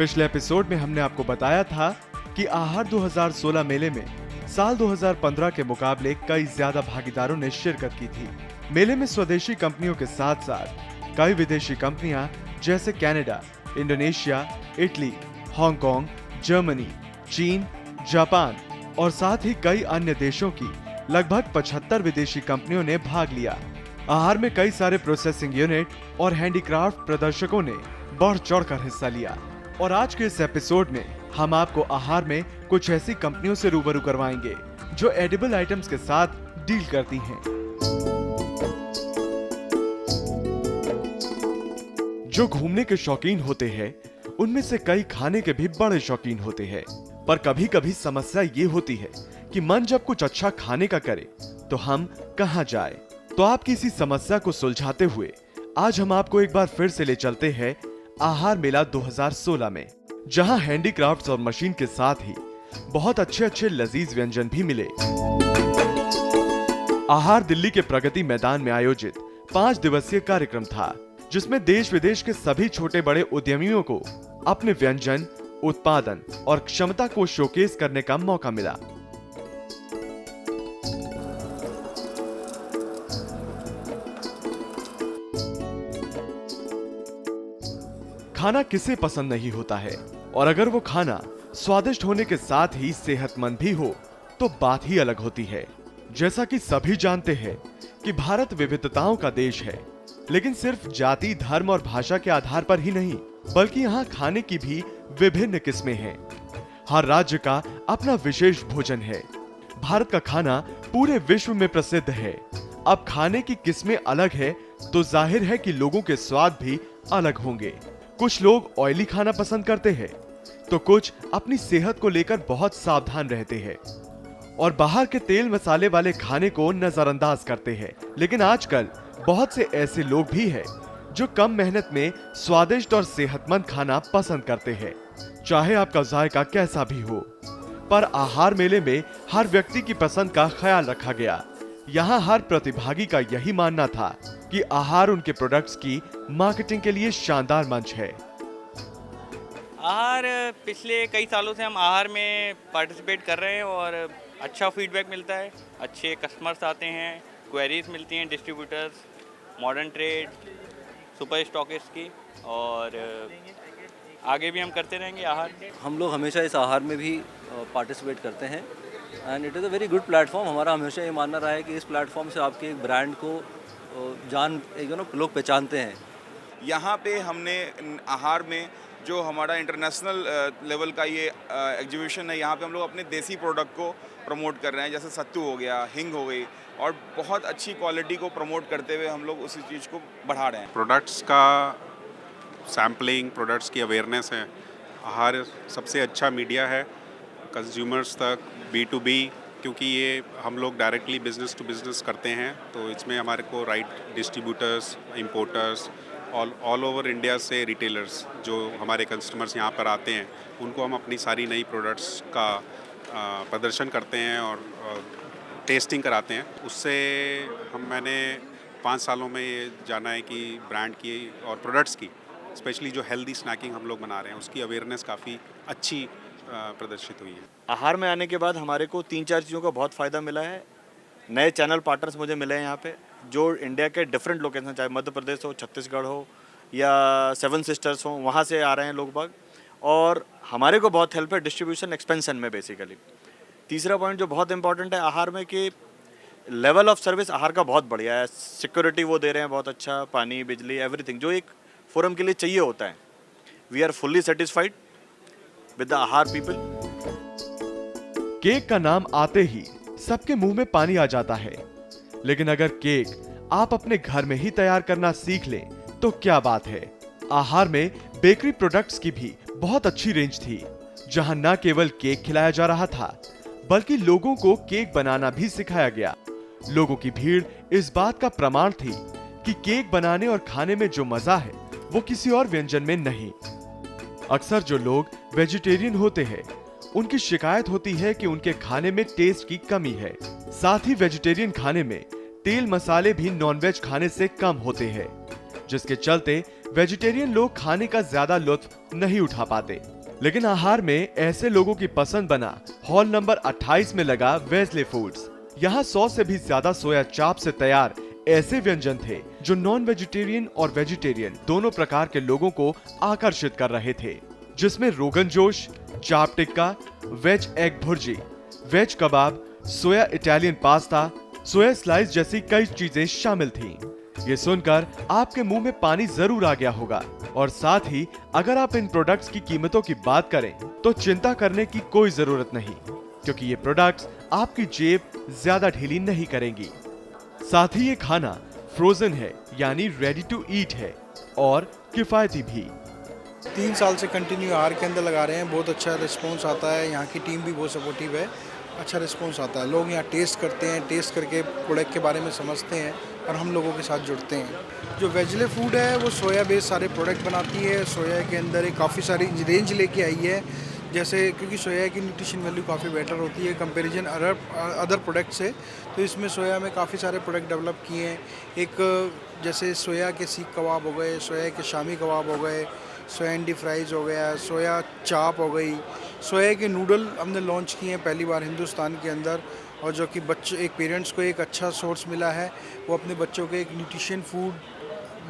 पिछले एपिसोड में हमने आपको बताया था कि आहार 2016 मेले में साल 2015 के मुकाबले कई ज्यादा भागीदारों ने शिरकत की थी। मेले में स्वदेशी कंपनियों के साथ साथ कई विदेशी कंपनियां जैसे Canada, Indonesia, Italy, Hong Kong, Germany, चीन, जापान और साथ ही कई अन्य देशों की लगभग 75 विदेशी कंपनियों ने भाग लिया। आहार में कई सारे प्रोसेसिंग यूनिट और हैंडीक्राफ्ट प्रदर्शकों ने बढ़ चढ़कर हिस्सा लिया और आज के इस एपिसोड में हम आपको आहार में कुछ ऐसी कंपनियों से रूबरू करवाएंगे जो एडिबल आइटम्स के साथ डील करती हैं। जो घूमने के शौकीन होते हैं उनमें से कई खाने के भी बड़े शौकीन होते हैं, पर कभी कभी समस्या ये होती है कि मन जब कुछ अच्छा खाने का करे तो हम कहां जाए। तो आपकी इसी समस्या को सुलझाते हुए आज हम आपको एक बार फिर से ले चलते हैं आहार मेला 2016 में, जहां हैंडीक्राफ्ट्स और मशीन के साथ ही बहुत अच्छे लजीज व्यंजन भी मिले। आहार दिल्ली के प्रगति मैदान में आयोजित 5 दिवसीय कार्यक्रम था, जिसमें देश विदेश के सभी छोटे बड़े उद्यमियों को अपने व्यंजन, उत्पादन और क्षमता को शोकेस करने का मौका मिला। खाना किसे पसंद नहीं होता है, और अगर वो खाना स्वादिष्ट होने के साथ ही सेहतमंद भी हो तो बात ही अलग होती है। जैसा कि सभी जानते हैं कि भारत विविधताओं का देश है, लेकिन सिर्फ जाति, धर्म और भाषा के आधार पर ही नहीं, बल्कि यहाँ खाने की भी विभिन्न किस्में हैं। हर राज्य का अपना विशेष भोजन है। भारत का खाना पूरे विश्व में प्रसिद्ध है। अब खाने की किस्में अलग है तो जाहिर है कि लोगों के स्वाद भी अलग होंगे। कुछ लोग ऑयली खाना पसंद करते हैं तो कुछ अपनी सेहत को लेकर बहुत सावधान रहते हैं और बाहर के तेल मसाले वाले खाने को नजरअंदाज करते हैं। लेकिन आजकल बहुत से ऐसे लोग भी हैं जो कम मेहनत में स्वादिष्ट और सेहतमंद खाना पसंद करते हैं, चाहे आपका जायका कैसा भी हो। पर आहार मेले में हर व्यक्ति की पसंद का ख्याल रखा गया। यहाँ हर प्रतिभागी का यही मानना था कि आहार उनके प्रोडक्ट्स की मार्केटिंग के लिए शानदार मंच है। आहार पिछले कई सालों से हम आहार में पार्टिसिपेट कर रहे हैं और अच्छा फीडबैक मिलता है, अच्छे कस्टमर्स आते हैं, क्वेरीज मिलती हैं distributors, modern trade, super stockist की, और आगे भी हम करते रहेंगे आहार। हम लोग हमेशा इस आहार में भी पार्टिसिपेट करते हैं and it is a very good platform. हमारा हमेशा ये मानना रहा है कि इस प्लेटफॉर्म से आपके एक ब्रांड को लोग पहचानते हैं। यहाँ पे हमने आहार में जो हमारा इंटरनेशनल लेवल का ये एग्जीबिशन है, यहाँ पे हम लोग अपने देसी प्रोडक्ट को प्रमोट कर रहे हैं, जैसे सत्तू हो गया, हिंग हो गई, और बहुत अच्छी क्वालिटी को प्रमोट करते हुए हम लोग उसी चीज़ को बढ़ा रहे हैं। प्रोडक्ट्स का सैम्पलिंग, प्रोडक्ट्स की अवेयरनेस है। आहार सबसे अच्छा मीडिया है कंज्यूमर्स तक, B2B, क्योंकि ये हम लोग डायरेक्टली बिजनेस टू बिजनेस करते हैं, तो इसमें हमारे को right distributors, importers, all over India से रिटेलर्स जो हमारे कस्टमर्स यहाँ पर आते हैं, उनको हम अपनी सारी नई प्रोडक्ट्स का प्रदर्शन करते हैं और टेस्टिंग कराते हैं। उससे मैंने 5 सालों में ये जाना है कि ब्रांड की और प्रोडक्ट्स की, स्पेशली जो हेल्दी स्नैकिंग हम लोग बना रहे हैं, उसकी अवेयरनेस काफ़ी अच्छी प्रदर्शित हुई है। आहार में आने के बाद हमारे को 3-4 चीज़ों का बहुत फ़ायदा मिला है। नए चैनल पार्टनर्स मुझे मिले हैं यहाँ पे, जो इंडिया के डिफरेंट लोकेशन, चाहे मध्य प्रदेश हो, छत्तीसगढ़ हो या 7 सिस्टर्स हो, वहाँ से आ रहे हैं लोग बाग, और हमारे को बहुत हेल्प है डिस्ट्रीब्यूशन एक्सपेंशन में बेसिकली। तीसरा पॉइंट जो बहुत इंपॉर्टेंट है आहार में कि लेवल ऑफ सर्विस आहार का बहुत बढ़िया है। सिक्योरिटी वो दे रहे हैं बहुत अच्छा, पानी, बिजली, एवरीथिंग जो एक फोरम के लिए चाहिए होता है। We are fully satisfied with the Aahar people. Cake का नाम आते ही सबके मुंह में पानी आ जाता है, लेकिन अगर केक आप अपने घर में ही तैयार करना सीख लें तो क्या बात है। आहार में बेकरी प्रोडक्ट्स की भी बहुत अच्छी रेंज थी, जहां न केवल केक खिलाया जा रहा था बल्कि लोगों को केक बनाना भी सिखाया गया। लोगों की भीड़ इस बात का प्रमाण थी कि केक बनाने और खाने में जो मजा है वो किसी और व्यंजन में नहीं। अक्सर जो लोग वेजिटेरियन होते हैं उनकी शिकायत होती है कि उनके खाने में टेस्ट की कमी है। साथ ही वेजिटेरियन खाने में तेल मसाले भी नॉनवेज खाने से कम होते हैं, जिसके चलते वेजिटेरियन लोग खाने का ज्यादा लुत्फ नहीं उठा पाते, लेकिन आहार में ऐसे लोगों की पसंद बना हॉल नंबर 28 में लगा वेजले फूड्स। यहाँ 100 से भी ज्यादा सोया चाप से तैयार ऐसे व्यंजन थे जो नॉन वेजिटेरियन और वेजिटेरियन दोनों प्रकार के लोगों को आकर्षित कर रहे थे, जिसमें rogan josh, chaap tikka, veg egg bhurji, veg kebab, soya Italian pasta, soya slice जैसी कई चीजें शामिल थीं। ये सुनकर आपके मुंह में पानी जरूर आ गया होगा। और साथ ही अगर आप इन प्रोडक्ट्स की कीमतों की बात करें तो चिंता करने की कोई जरूरत नहीं, क्योंकि ये प्रोडक्ट्स आपकी जेब ज्यादा ढीली नहीं करेंगी। साथ ही ये खाना फ्रोजन है, यानी रेडी टू ईट है और किफायती भी। 3 साल से कंटिन्यू आहार के अंदर लगा रहे हैं, बहुत अच्छा रिस्पॉन्स आता है। यहाँ की टीम भी बहुत सपोर्टिव है, अच्छा रिस्पॉन्स आता है। लोग यहाँ टेस्ट करते हैं, टेस्ट करके प्रोडक्ट के बारे में समझते हैं और हम लोगों के साथ जुड़ते हैं। जो वेजले फूड है वो सोया बेस्ड सारे प्रोडक्ट बनाती है। सोया के अंदर एक काफ़ी सारी रेंज लेके आई है, जैसे क्योंकि सोया की न्यूट्रिशन वैल्यू काफ़ी बेटर होती है कंपैरिजन अदर प्रोडक्ट से, तो इसमें सोया में काफ़ी सारे प्रोडक्ट डेवलप किए हैं। एक जैसे सोया के सीख कबाब हो गए, सोया के शामी कबाब हो गए, सोया इंडी फ्राइज़ हो गया, सोया चाप हो गई, सोया के नूडल हमने लॉन्च किए हैं पहली बार हिंदुस्तान के अंदर, और जो कि बच्चे एक पेरेंट्स को एक अच्छा सोर्स मिला है, वो अपने बच्चों को एक न्यूट्रिशन फूड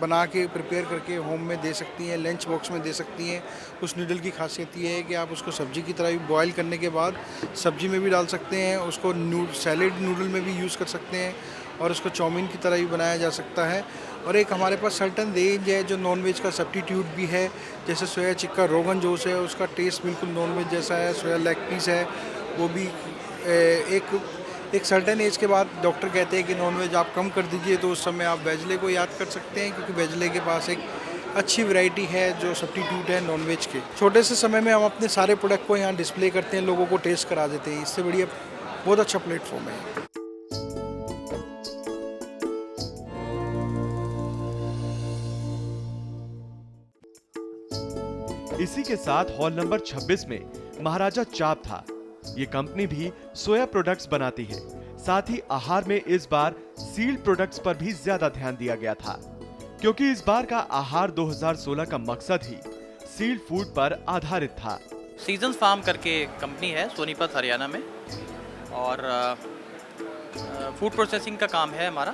बना के प्रिपेयर करके होम में दे सकती हैं, लंच बॉक्स में दे सकती हैं। उस नूडल की खासियत ये है कि आप उसको सब्जी की तरह भी बॉयल करने के बाद सब्जी में भी डाल सकते हैं, उसको सैलेड नूडल में भी यूज़ कर सकते हैं और उसको चाउमीन की तरह भी बनाया जा सकता है। और एक हमारे पास सर्टन रेंज है जो नॉनवेज का सब्स्टिट्यूट भी है, जैसे सोया चिक्का रोगन जोश है, उसका टेस्ट बिल्कुल नॉनवेज जैसा है। सोया लेग पीस है, वो भी एक सर्टेन एज के बाद डॉक्टर कहते हैं कि नॉनवेज आप कम कर दीजिए, तो उस समय आप वेजले को याद कर सकते हैं, क्योंकि वेजले के पास एक अच्छी वैरायटी है जो सब्स्टिट्यूट है नॉनवेज के। छोटे से समय में हम अपने सारे प्रोडक्ट को यहाँ डिस्प्ले करते हैं, लोगों को टेस्ट करा देते हैं। इससे बढ़िया बहुत अच्छा प्लेटफॉर्म है। इसी के साथ हॉल नंबर 26 में महाराजा चाप था। ये कंपनी भी सोया प्रोडक्ट्स बनाती है। साथ ही आहार में इस बार सील्ड प्रोडक्ट्स पर भी ज्यादा ध्यान दिया गया था, क्योंकि इस बार का आहार 2016 का मकसद ही सील्ड फूड पर आधारित था। सीजन्स फार्म करके कंपनी है सोनीपत हरियाणा में, और फूड प्रोसेसिंग का काम है हमारा,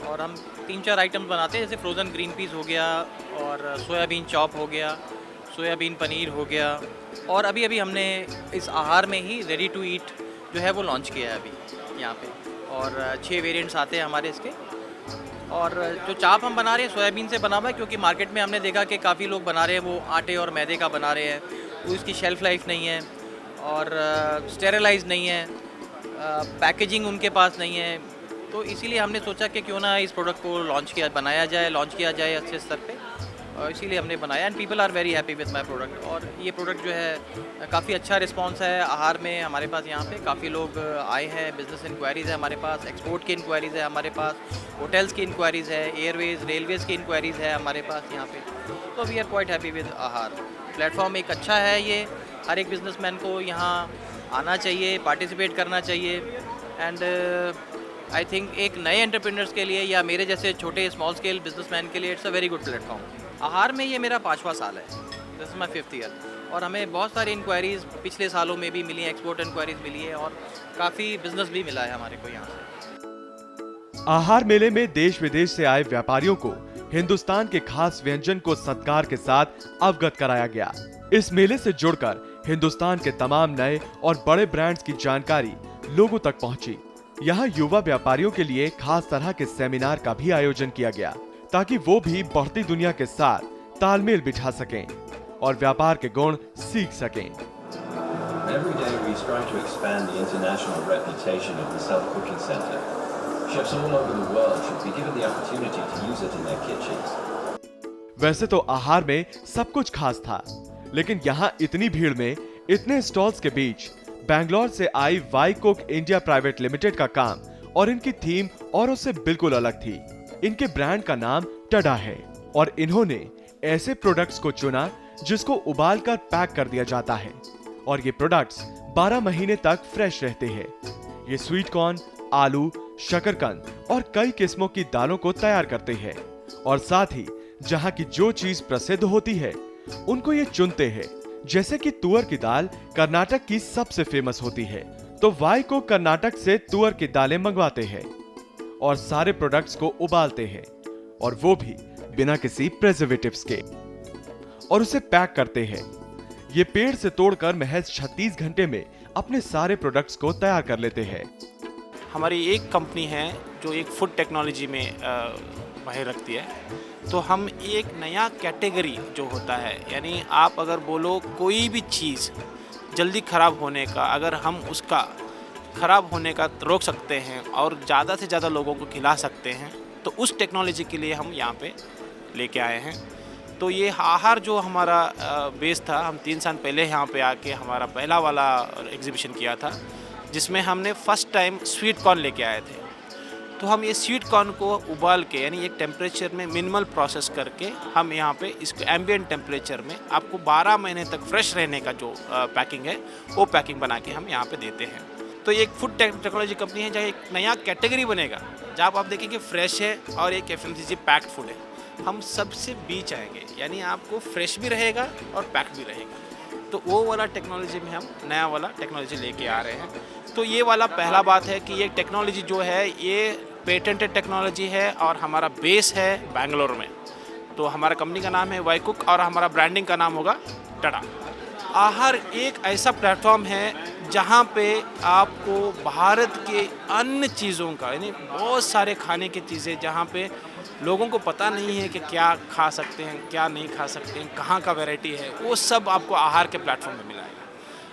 और हम 3-4 आइटम्स बनाते हैं, जैसे फ्रोज़न ग्रीन पीस हो गया, और सोयाबीन चॉप हो गया, सोयाबीन पनीर हो गया, और अभी हमने इस आहार में ही रेडी टू ईट जो है वो लॉन्च किया है अभी यहाँ पे, और 6 वेरिएंट्स आते हैं हमारे इसके। और जो चाप हम बना रहे हैं सोयाबीन से बना हुआ है, क्योंकि मार्केट में हमने देखा कि काफ़ी लोग बना रहे हैं वो आटे और मैदे का बना रहे हैं, तो इसकी शेल्फ़ लाइफ नहीं है और स्टेरलाइज नहीं है, पैकेजिंग उनके पास नहीं है, तो इसीलिए हमने सोचा कि क्यों ना इस प्रोडक्ट को लॉन्च किया जाए अच्छे स्तर पे, और इसीलिए हमने बनाया। And people are very happy with my product. और ये प्रोडक्ट जो है काफ़ी अच्छा रिस्पांस है आहार में हमारे पास। यहाँ पे काफ़ी लोग आए हैं, बिजनेस इंक्वायरीज़ है हमारे पास, एक्सपोर्ट की इंक्वायरीज़ है हमारे पास, होटल्स की इंक्वायरीज़ है, एयरवेज रेलवेज़ की इंक्वायरीज़ है हमारे पास यहाँ पे। तो we are quite happy with Aahar. Platform एक अच्छा है, ये हर एक बिजनेसमैन को यहाँ आना चाहिए, पार्टिसिपेट करना चाहिए। एंड आई थिंक एक नए एंटरप्रेन्योर्स के लिए या मेरे जैसे छोटे स्मॉल स्केल बिजनेसमैन के लिए it's a very good platform. आहार में ये मेरा 5वां साल है, this is my 5th year, और हमें बहुत सारी इंक्वायरीज़ पिछले सालों में भी मिली हैं, एक्सपोर्ट इंक्वायरीज़ मिली है, और काफ़ी बिजनेस भी मिला है हमारे को यहाँ से। आहार मेले में देश विदेश से आए व्यापारियों को हिंदुस्तान के खास व्यंजन को सत्कार के साथ अवगत कराया गया। इस मेले से जुड़कर हिंदुस्तान के तमाम नए और बड़े ब्रांड्स की जानकारी लोगों तक पहुंची। यहाँ युवा व्यापारियों के लिए खास तरह के सेमिनार का भी आयोजन किया गया, ताकि वो भी बढ़ती दुनिया के साथ तालमेल बिठा सकें और व्यापार के गुण सीख सकें। Every day we strive to expand the international reputation of the Self-Cooking Center. Chefs all over the world should be given the opportunity to use it in their kitchens. वैसे तो आहार में सब कुछ खास था, लेकिन यहाँ इतनी भीड़ में इतने स्टॉल्स के बीच बैंगलोर से I Y Cook India Private Limited का काम और इनकी थीम औरों से बिल्कुल अलग थी। इनके ब्रांड का नाम टडा है और इन्होंने ऐसे प्रोडक्ट्स को चुना जिसको उबालकर पैक कर दिया जाता है, और ये प्रोडक्ट्स 12 महीने तक फ्रेश रहते हैं। ये स्वीट कॉर्न, आलू, शकरकंद और कई किस्मों की दालों को तैयार करते हैं, और साथ ही जहां की जो चीज प्रसिद्ध होती है उनको ये चुनते हैं। जैसे कि तुअर की दाल कर्नाटक की सबसे फेमस होती है, तो वाइको कर्नाटक से तुअर की दालें मंगवाते हैं और सारे प्रोडक्ट्स को उबालते हैं, और वो भी बिना किसी प्रिजर्वेटिव्स के, और उसे पैक करते हैं। ये पेड़ से तोड़कर महज 36 घंटे में अपने सारे प्रोडक्ट्स को तैयार कर लेते हैं। हमारी एक कंपनी है जो एक फूड टेक्नोलॉजी में माहिर रखती है, तो हम एक नया कैटेगरी जो होता है, यानी आप अगर बोलो कोई भी चीज़ जल्दी ख़राब होने का, अगर हम उसका ख़राब होने का रोक सकते हैं और ज़्यादा से ज़्यादा लोगों को खिला सकते हैं, तो उस टेक्नोलॉजी के लिए हम यहाँ पे लेके आए हैं। तो ये आहार जो हमारा बेस था, हम 3 साल पहले यहाँ पे आके हमारा पहला वाला एग्जीबिशन किया था, जिसमें हमने फ़र्स्ट टाइम स्वीट कॉर्न लेके आए थे। तो हम ये स्वीट कॉर्न को उबाल के, यानी एक टेम्परेचर में मिनिमल प्रोसेस करके, हम यहाँ पे इसको एम्बिएंट टेम्परेचर में आपको 12 महीने तक फ्रेश रहने का जो पैकिंग है, वो पैकिंग बना के हम यहाँ पे देते हैं। तो एक फूड टेक्नोलॉजी कंपनी है जहाँ एक नया कैटेगरी बनेगा, जहाँ आप देखेंगे फ्रेश है और एक FMCG पैक्ड फूड है। हम सबसे बीच आएंगे, यानी आपको फ्रेश भी रहेगा और पैक्ड भी रहेगा। तो वो वाला टेक्नोलॉजी में हम नया वाला टेक्नोलॉजी लेके आ रहे हैं। तो ये वाला पहला बात है कि ये टेक्नोलॉजी जो है ये पेटेंटेड टेक्नोलॉजी है और हमारा बेस है बेंगलोर में। तो हमारा कंपनी का नाम है वाइकुक और हमारा ब्रांडिंग का नाम होगा टडा। आहार एक ऐसा प्लेटफॉर्म है जहाँ पे आपको भारत के अन्य चीज़ों का, यानी बहुत सारे खाने की चीज़ें जहाँ पे लोगों को पता नहीं है कि क्या खा सकते हैं, क्या नहीं खा सकते हैं, कहाँ का वैरायटी है, वो सब आपको आहार के प्लेटफॉर्म में मिलाएगा।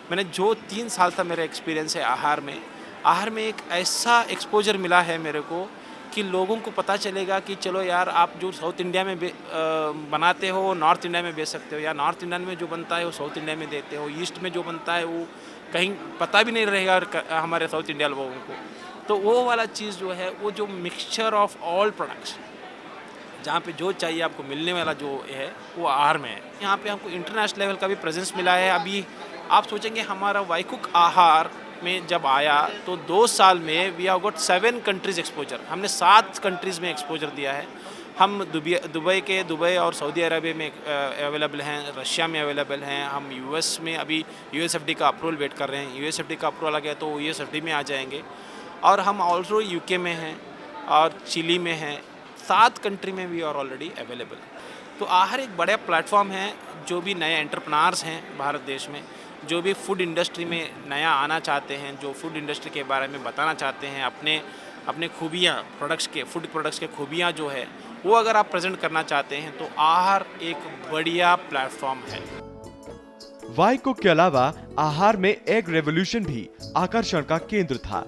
मैंने जो 3 साल था मेरा एक्सपीरियंस है आहार में एक ऐसा एक्सपोजर मिला है मेरे को कि लोगों को पता चलेगा कि चलो यार, आप जो साउथ इंडिया में बनाते हो नॉर्थ इंडिया में बेच सकते हो, या नॉर्थ इंडियन में जो बनता है वो साउथ इंडिया में देते हो, ईस्ट में जो बनता है वो कहीं पता भी नहीं रहेगा हमारे साउथ इंडिया लोगों को। तो वो वाला चीज़ जो है, वो जो मिक्सचर ऑफ ऑल प्रोडक्ट्स, जहाँ पे जो चाहिए आपको मिलने वाला जो है वो आहार में है। यहाँ पे हमको इंटरनेशनल लेवल का भी प्रेजेंस मिला है। अभी आप सोचेंगे हमारा वाइकुक आहार में जब आया तो 2 साल में we have got 7 countries exposure. हमने 7 कंट्रीज़ में एक्सपोजर दिया है। हम दुबई और सऊदी अरबिया में अवेलेबल हैं, रशिया में अवेलेबल हैं, हम यूएस में अभी USFD का अप्रूवल वेट कर रहे हैं। USFD का अप्रूवल आ गया तो USFD में आ जाएंगे, और हम ऑल्सो UK में हैं और चिली में हैं। 7 कंट्री में वी आर ऑलरेडी अवेलेबल। तो आहार एक बड़ा प्लेटफॉर्म है। जो भी नए एंटरप्रेन्योर्स हैं भारत देश में, जो भी फूड इंडस्ट्री में नया आना चाहते हैं, जो फूड इंडस्ट्री के बारे में बताना चाहते हैं, अपने खूबियाँ, फूड प्रोडक्ट्स के खूबियाँ जो है वो अगर आप प्रेजेंट करना चाहते हैं, तो आहार एक बढ़िया प्लेटफॉर्म है। वाइको के अलावा आहार में एग रेवोल्यूशन भी आकर्षण का केंद्र था।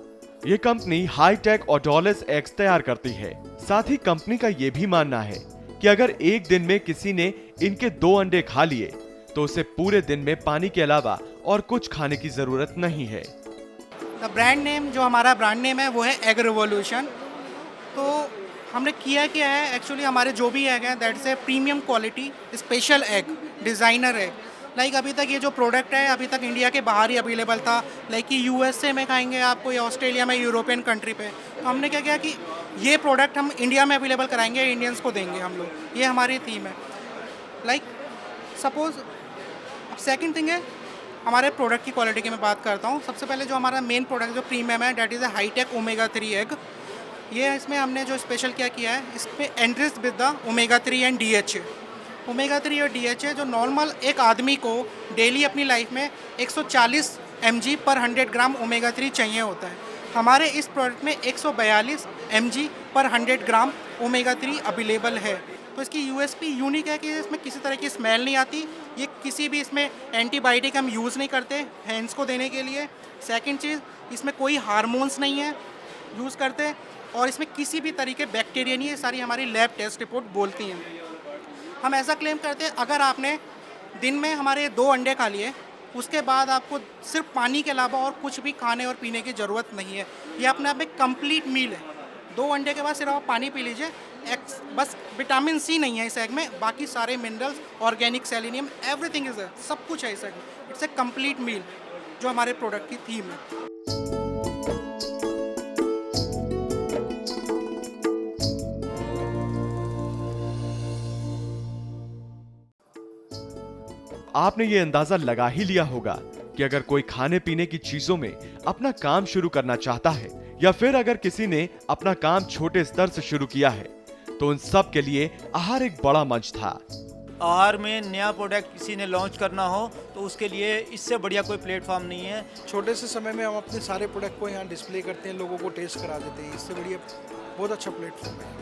ये कंपनी हाईटेक ओडोलेस एग्स तैयार करती है। साथ ही कंपनी का ये भी मानना है कि अगर एक दिन में किसी ने इनके 2 अंडे खा लिए तो उसे पूरे दिन में पानी के अलावा और कुछ खाने की जरूरत नहीं है। ब्रांड नेम जो हमारा ब्रांड नेम है वो है एग रिवॉल्यूशन। तो हमने किया क्या है, एक्चुअली हमारे जो भी एग हैं that's a premium quality special egg, designer egg. Like अभी तक ये जो प्रोडक्ट है अभी तक इंडिया के बाहर ही अवेलेबल था, लाइक कि USA में खाएंगे आपको या ऑस्ट्रेलिया में, यूरोपियन कंट्री पे। तो हमने क्या किया कि ये प्रोडक्ट हम इंडिया में अवेलेबल कराएंगे, इंडियंस को देंगे हम लोग। ये हमारी थीम है। लाइक सपोज सेकंड थिंग है हमारे प्रोडक्ट की क्वालिटी की मैं बात करता हूँ। सबसे पहले जो हमारा मेन प्रोडक्ट जो प्रीमियम है that is a hitech omega-3 egg. ये इसमें हमने जो स्पेशल क्या किया है, इसमें enriched with the omega-3 and DHA। omega-3 और DHA जो नॉर्मल एक आदमी को डेली अपनी लाइफ में 140 mg पर 100 ग्राम omega-3 चाहिए होता है, हमारे इस प्रोडक्ट में 142 mg पर 100 ग्राम omega-3 अवेलेबल है। तो इसकी USP यूनिक है कि इसमें किसी तरह की स्मेल नहीं आती। ये किसी भी इसमें एंटीबायोटिक हम यूज़ नहीं करते हैंड्स को देने के लिए। सेकंड चीज़, इसमें कोई हार्मोन्स नहीं है यूज़ करते, और इसमें किसी भी तरीके बैक्टीरिया नहीं है। सारी हमारी लैब टेस्ट रिपोर्ट बोलती हैं। हम ऐसा क्लेम करते हैं अगर आपने दिन में हमारे 2 अंडे खा लिए, उसके बाद आपको सिर्फ पानी के अलावा और कुछ भी खाने और पीने की ज़रूरत नहीं है। ये अपने आप में कंप्लीट मील है। 2 अंडे के बाद सिर्फ आप पानी पी लीजिए। बस विटामिन C नहीं है इस एग में, बाकी सारे minerals, organic, selenium, everything is है, सब कुछ है इस एग में। इट्स ए कंप्लीट मील जो हमारे प्रोडक्ट की थीम है। आपने ये अंदाजा लगा ही लिया होगा कि अगर कोई खाने पीने की चीजों में अपना काम शुरू करना चाहता है या फिर अगर किसी ने अपना काम छोटे स्तर से शुरू किया है तो उन सब के लिए आहार एक बड़ा मंच था। आहार में नया प्रोडक्ट किसी ने लॉन्च करना हो तो उसके लिए इससे बढ़िया कोई प्लेटफॉर्म नहीं है। छोटे से समय में हम अपने सारे प्रोडक्ट को यहाँ डिस्प्ले करते हैं, लोगों को टेस्ट करा देते हैं, इससे बढ़िया बहुत अच्छा प्लेटफॉर्म है।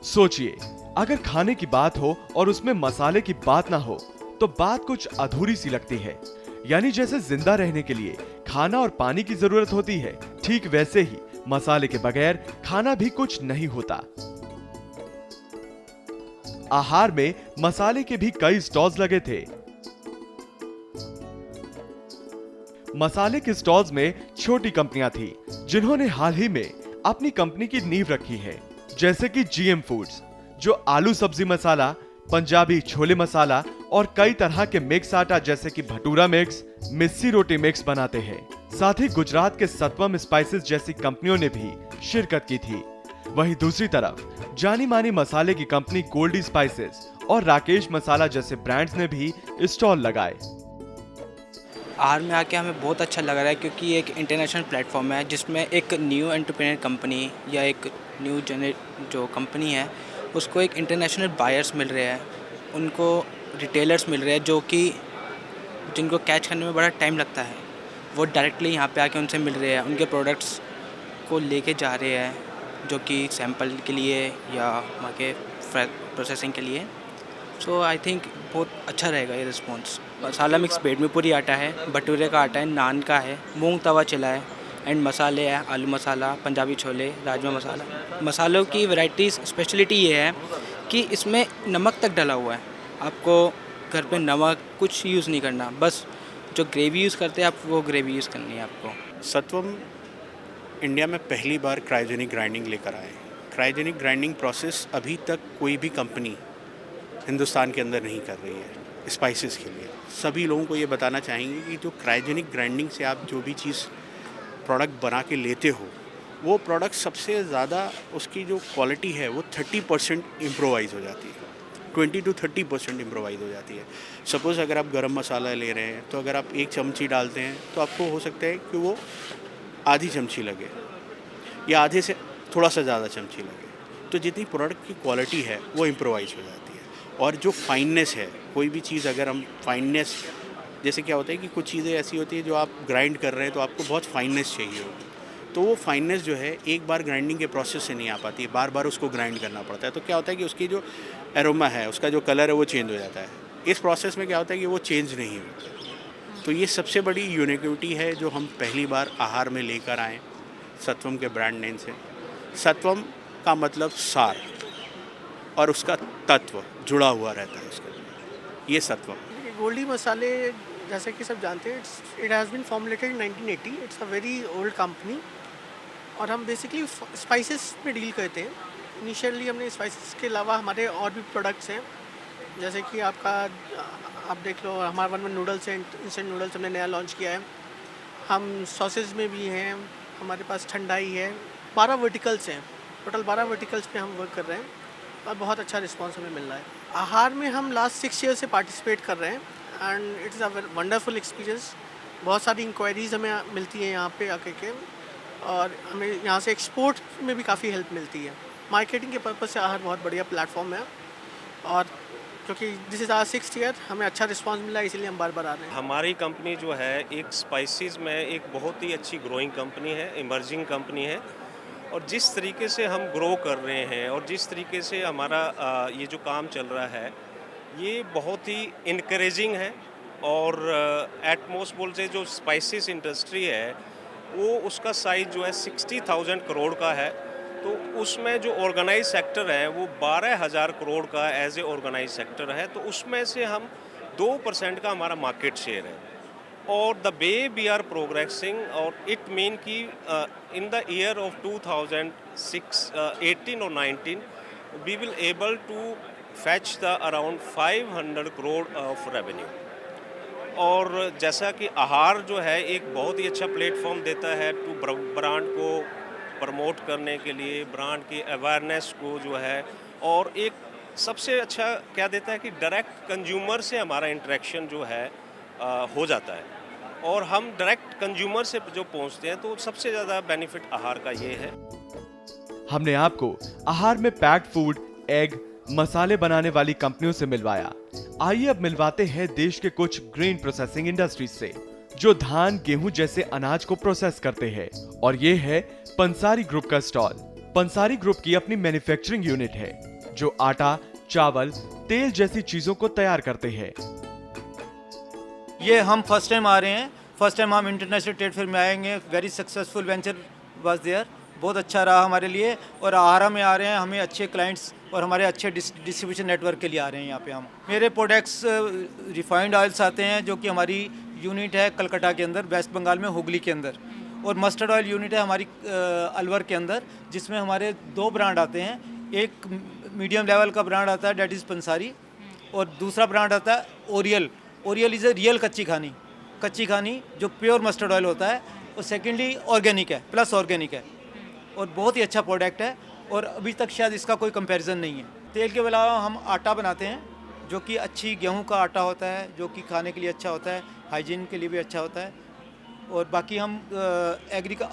सोचिए, अगर खाने की बात हो और उसमें मसाले की बात ना हो तो बात कुछ अधूरी सी लगती है। यानी जैसे जिंदा रहने के लिए खाना और पानी की जरूरत होती है, ठीक वैसे ही मसाले के बगैर खाना भी कुछ नहीं होता। आहार में मसाले के भी कई स्टॉल्स लगे थे। मसाले के स्टॉल्स में छोटी कंपनियां थी जिन्होंने हाल ही में अपनी कंपनी की नींव रखी है, जैसे कि जीएम फूड्स जो आलू सब्जी मसाला, पंजाबी छोले मसाला और कई तरह के मिक्स आटा जैसे कि भटूरा मिक्स, मिस्सी रोटी मिक्स बनाते हैं। साथ ही गुजरात के सत्वम स्पाइसेस जैसी कंपनियों ने भी शिरकत की थी। वहीं दूसरी तरफ जानी मानी मसाले की कंपनी गोल्डी स्पाइसेस और राकेश मसाला जैसे ब्रांड्स ने भी स्टॉल लगाए। आहार में आके हमें बहुत अच्छा लग रहा है क्योंकि ये एक इंटरनेशनल प्लेटफॉर्म है जिसमें एक न्यू एंटरप्रेन्योर कंपनी या एक न्यू जो कंपनी है उसको एक इंटरनेशनल बायर्स मिल रहे हैं, उनको रिटेलर्स मिल रहे हैं जो कि जिनको कैच करने में बड़ा टाइम लगता है, वो डायरेक्टली यहाँ पे आके उनसे मिल रहे हैं, उनके प्रोडक्ट्स को लेके जा रहे हैं जो कि सैंपल के लिए या वहाँ के प्रोसेसिंग के लिए। सो आई थिंक बहुत अच्छा रहेगा ये रिस्पॉन्स। मसाला मिक्स बेड में पूरी आटा है, भटूरे का आटा है, नान का है, मूंग तवा चिला है एंड मसाले हैं आलू मसाला, पंजाबी छोले, राजमा मसाला। मसालों की वैरायटीज़ स्पेशलिटी ये है कि इसमें नमक तक डला हुआ है। आपको घर पे नमक कुछ यूज़ नहीं करना, बस जो ग्रेवी यूज़ करते हैं आप वो ग्रेवी यूज़ करनी है आपको। सत्वम इंडिया में पहली बार क्रायोजेनिक ग्राइंडिंग लेकर आए। क्रायोजेनिक ग्राइंडिंग प्रोसेस अभी तक कोई भी कंपनी हिंदुस्तान के अंदर नहीं कर रही है स्पाइसेस के लिए। सभी लोगों को ये बताना चाहेंगे कि जो क्रायोजेनिक ग्राइंडिंग से आप जो भी चीज़ प्रोडक्ट बना के लेते हो वो प्रोडक्ट सबसे ज़्यादा उसकी जो क्वालिटी है वो 30% इम्प्रोवाइज़ हो जाती है, 20 to 30% इम्प्रोवाइज़ हो जाती है। सपोज़ अगर आप गरम मसाला ले रहे हैं तो अगर आप 1 चमची डालते हैं तो आपको हो सकता है कि वो आधी चमची लगे या आधे से थोड़ा सा ज़्यादा चमची लगे। तो जितनी प्रोडक्ट की क्वालिटी है वो इम्प्रोवाइज़ हो जाती है। और जो फाइननेस है, कोई भी चीज़ अगर हम फाइननेस, जैसे क्या होता है कि कुछ चीज़ें ऐसी होती है जो आप ग्राइंड कर रहे हैं तो आपको बहुत फाइननेस चाहिए होगी, तो वो फाइननेस जो है एक बार ग्राइंडिंग के प्रोसेस से नहीं आ पाती है, बार बार उसको ग्राइंड करना पड़ता है। तो क्या होता है कि उसकी जो एरोमा है, उसका जो कलर है वो चेंज हो जाता है। इस प्रोसेस में क्या होता है कि वो चेंज नहीं होता। तो ये सबसे बड़ी यूनिक्विटी है जो हम पहली बार आहार में लेकर आए सत्वम के ब्रांड नेम से। सत्वम का मतलब सार और उसका तत्व जुड़ा हुआ रहता है उसका, ये सत्वम। गोल्डी मसाले जैसे कि सब जानते हैं, it has been formulated in 1980। It's a very old company और हम बेसिकली स्पाइसेस में डील करते हैं। इनिशियली हमने स्पाइसेस के अलावा हमारे और भी प्रोडक्ट्स हैं, जैसे कि आप देख लो हमारा वन नूडल्स है, इंस्टेंट नूडल्स हमने नया लॉन्च किया है। हम सॉसेज में भी हैं, हमारे पास ठंडाई है। 12 वर्टिकल्स हैं, टोटल 12 वर्टिकल्स पे हम वर्क कर रहे हैं और बहुत अच्छा रिस्पांस हमें मिल रहा है। आहार में हम लास्ट 6 ईयर से पार्टिसिपेट कर रहे हैं and it's a wonderful experience. बहुत सारी इंक्वायरीज़ हमें मिलती हैं यहाँ पे आके के, और हमें यहाँ से एक्सपोर्ट में भी काफ़ी हेल्प मिलती है। मार्केटिंग के पर्पज़ से आहार बहुत बढ़िया प्लेटफॉर्म है और क्योंकि this is our 6th year, हमें अच्छा रिस्पांस मिला है, इसीलिए हम बार बार आ रहे हैं। हमारी कंपनी जो है एक स्पाइसेस में एक बहुत ही अच्छी ग्रोइंग कंपनी है, इमर्जिंग कंपनी है। और जिस तरीके से हम ग्रो कर रहे हैं और जिस तरीके से हमारा ये जो काम चल रहा है ये बहुत ही इनकरेजिंग है। और एटमोस्ट बोल से जो स्पाइसेस इंडस्ट्री है वो उसका साइज जो है 60,000 करोड़ का है, तो उसमें जो ऑर्गेनाइज सेक्टर है वो 12,000 करोड़ का एज ए ऑर्गेनाइज सेक्टर है। तो उसमें से हम 2% का हमारा मार्केट शेयर है। और the way we are progressing और इट मीन कि इन द ईयर ऑफ 2018 और 19 we will able to fetch the around 500 crore of revenue. और जैसा कि आहार जो है एक बहुत ही अच्छा प्लेटफॉर्म देता है टू ब्रांड को प्रमोट करने के लिए, ब्रांड की अवेयरनेस को जो है, और एक सबसे अच्छा क्या देता है कि डायरेक्ट कंज्यूमर से हमारा इंटरेक्शन जो है हो जाता है, और हम डायरेक्ट कंज्यूमर से जो पहुंचते हैं, तो सबसे ज़्यादा बेनिफिट आहार का ये है। हमने आपको आहार में पैक्ड फूड, एग, मसाले बनाने वाली कंपनियों से मिलवाया। आइए अब मिलवाते हैं देश के कुछ ग्रेन प्रोसेसिंग इंडस्ट्रीज से, जो धान, गेहूं जैसे अनाज को प्रोसेस करते हैं। और ये है पंसारी ग्रुप का स्टॉल। पंसारी ग्रुप की अपनी मैन्युफैक्चरिंग यूनिट है, जो आटा, चावल, तेल जैसी चीजों को तैयार करते हैं। ये हम फर्स्ट टाइम आ रहे हैं, फर्स्ट टाइम हम इंटरनेशनल ट्रेड फेयर में आएंगे। Very successful venture was there, बहुत अच्छा रहा हमारे लिए। और आहारा में आ रहे हैं, हमें अच्छे क्लाइंट्स और हमारे अच्छे डिस्ट्रीब्यूशन नेटवर्क के लिए आ रहे हैं यहाँ पे हम। मेरे प्रोडक्ट्स रिफाइंड ऑयल्स आते हैं, जो कि हमारी यूनिट है कलकत्ता के अंदर, वेस्ट बंगाल में हुगली के अंदर। और मस्टर्ड ऑयल यूनिट है हमारी अलवर के अंदर, जिसमें हमारे 2 ब्रांड आते हैं। एक मीडियम लेवल का ब्रांड आता है, डेट इज़ पंसारी, और दूसरा ब्रांड आता है Oryol. Oryol is a real कच्ची खानी जो प्योर मस्टर्ड ऑयल होता है। और सेकेंडली ऑर्गेनिक है, प्लस ऑर्गेनिक है, और बहुत ही अच्छा प्रोडक्ट है। और अभी तक शायद इसका कोई कंपैरिजन नहीं है। तेल के अलावा हम आटा बनाते हैं, जो कि अच्छी गेहूं का आटा होता है, जो कि खाने के लिए अच्छा होता है, हाइजीन के लिए भी अच्छा होता है। और बाकी हम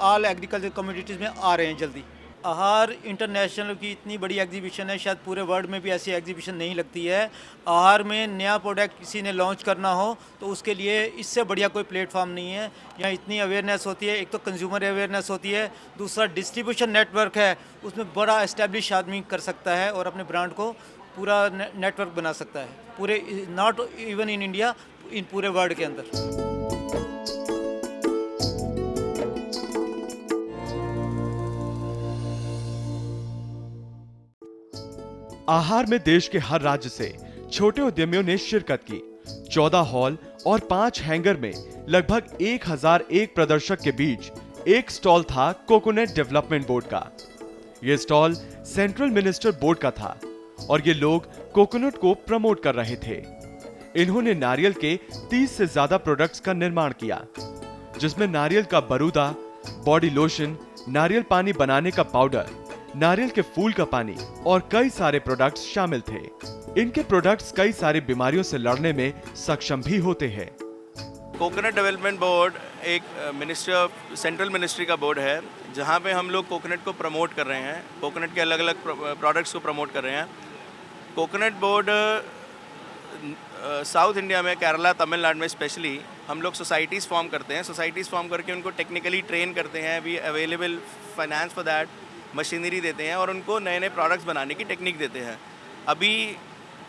ऑल एग्रीकल्चर कम्युनिटीज़ में आ रहे हैं जल्दी। आहार इंटरनेशनल की इतनी बड़ी एग्जीबिशन है, शायद पूरे वर्ल्ड में भी ऐसी एग्जीबिशन नहीं लगती है। आहार में नया प्रोडक्ट किसी ने लॉन्च करना हो तो उसके लिए इससे बढ़िया कोई प्लेटफॉर्म नहीं है। यहाँ इतनी अवेयरनेस होती है, एक तो कंज्यूमर अवेयरनेस होती है, दूसरा डिस्ट्रीब्यूशन नेटवर्क है, उसमें बड़ा एस्टेब्लिश आदमी कर सकता है और अपने ब्रांड को पूरा नेटवर्क बना सकता है, पूरे नॉट इवन इन इंडिया, इन पूरे वर्ल्ड के अंदर। आहार में देश के हर राज्य से छोटे उद्यमियों ने शिरकत की। 14 हॉल और 5 हैंगर में लगभग 1001 प्रदर्शक के बीच एक स्टॉल था कोकोनट डेवलपमेंट बोर्ड का। यह स्टॉल सेंट्रल मिनिस्टर बोर्ड का था और ये लोग कोकोनट को प्रमोट कर रहे थे। इन्होंने नारियल के 30 से ज्यादा प्रोडक्ट्स का निर्माण किया, जिसमें नारियल का बरूदा, बॉडी लोशन, नारियल पानी बनाने का पाउडर, नारियल के फूल का पानी और कई सारे प्रोडक्ट्स शामिल थे। इनके प्रोडक्ट्स कई सारी बीमारियों से लड़ने में सक्षम भी होते हैं। कोकोनट डेवलपमेंट बोर्ड एक सेंट्रल मिनिस्ट्री का बोर्ड है, जहां पे हम लोग कोकोनट को प्रमोट कर रहे हैं, कोकोनट के अलग अलग प्रोडक्ट्स को प्रमोट कर रहे हैं। कोकोनट बोर्ड साउथ इंडिया में, केरला, तमिलनाडु में स्पेशली हम लोग सोसाइटीज़ फॉर्म करते हैं। सोसाइटीज़ फॉर्म करके उनको टेक्निकली ट्रेन करते हैं, we available finance for that, machinery देते हैं और उनको नए नए प्रोडक्ट्स बनाने की टेक्निक देते हैं। अभी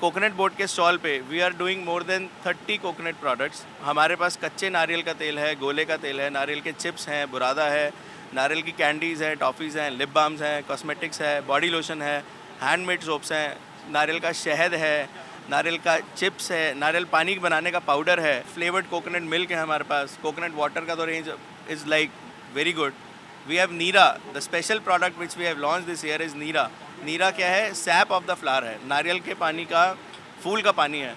कोकोनट बोर्ड के स्टॉल पे we are doing more than 30 coconut products. हमारे पास कच्चे नारियल का तेल है, गोले का तेल है, नारियल के चिप्स हैं, बुरादा है, नारियल की कैंडीज़ हैं, टॉफ़ीज़ हैं, लिप बाम्स हैं, कॉस्मेटिक्स है, बॉडी लोशन है, हैंडमेड सोप्स हैं, नारियल का शहद है, नारियल का चिप्स है, नारियल पानी बनाने का पाउडर है, फ्लेवर्ड कोकोनट मिल्क है हमारे पास। कोकोनट वाटर का तो range is like very good. We have Neera, the special product which we have launched this year is Neera. Neera क्या है? सैप ऑफ द फ्लावर है, नारियल के पानी का, फूल का पानी है।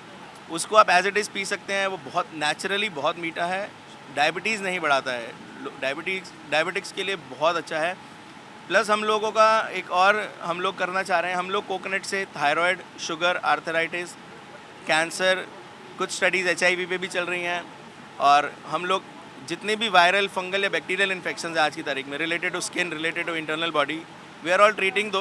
उसको आप एज इट इज़ पी सकते हैं, वो बहुत नेचुरली बहुत मीठा है, डायबिटीज़ नहीं बढ़ाता है, डायबिटिक्स के लिए बहुत अच्छा है। प्लस हम लोगों का एक और हम लोग करना चाह रहे हैं, हम लोग कोकोनट से थायराइड, शुगर, आर्थराइटिस, कैंसर, कुछ स्टडीज़ HIV पे भी चल रही हैं। और हम लोग जितने भी वायरल, फंगल या बैक्टीरियल इन्फेक्शन आज की तारीख में related to skin, related to internal body, we are all treating